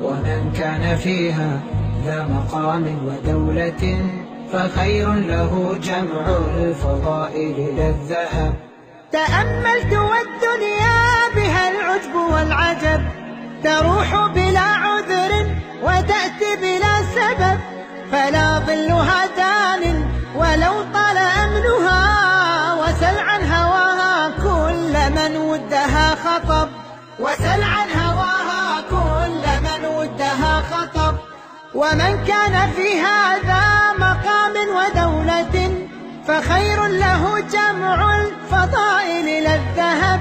ومن كان فيها ذا مقام ودولة فخير له جمع الفضائل لا الذهب. تأملت والدنيا بها العجب والعجب، تروح بلا عذر وتأتي بلا سبب، فلا ظلها دان ولو طال أمنها، وسل عن هواها كل من ودها خطب، وسل عن هواها كل من ودها خطب. ومن كان في هذا مقام ودولة فخير له جمع الفضائل لا الذهب.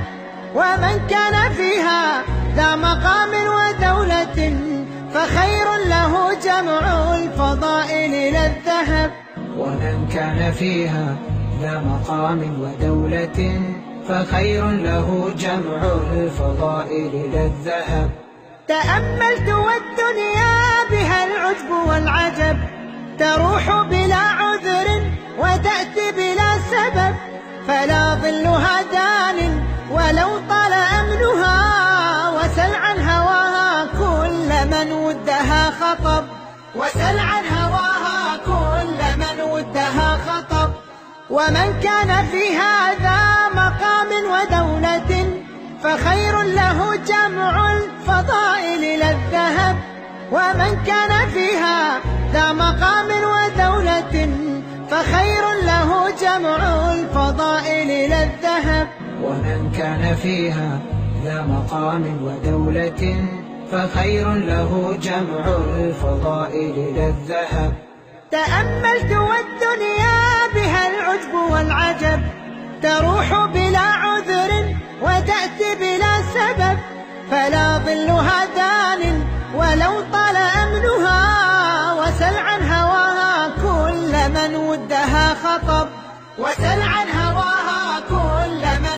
ومن كان فيها ذا مقام ودولة فخير له جمع الفضائل لا الذهب. ومن كان فيها ذا مقام ودولة فخير له جمع الفضائل لا الذهب. تأملت والدنيا بها العجب والعجب، تروح بلا عذر وتأتي بلا سبب، فلا ظلها دان ولو طال أمنها، وسل عن هواها كل من ودها خطب، وسل عن هواها كل من ودها خطب. ومن كان في هذا مقام ودولة فخير له جمع الفضائل لا الذهب. ومن كان فيها ذا مقام ودولة فخير له جمع الفضائل لا الذهب. ومن كان فيها ذا مقام ودولة فخير له جمع الفضائل لا الذهب. تأملت والدنيا بها العجب والعجب، تروح بلا عذر وتأتي بلا سبب، فلا ظلها دان ولو طال أمنها، وسل عن هواها كل من ودها خطب، وسل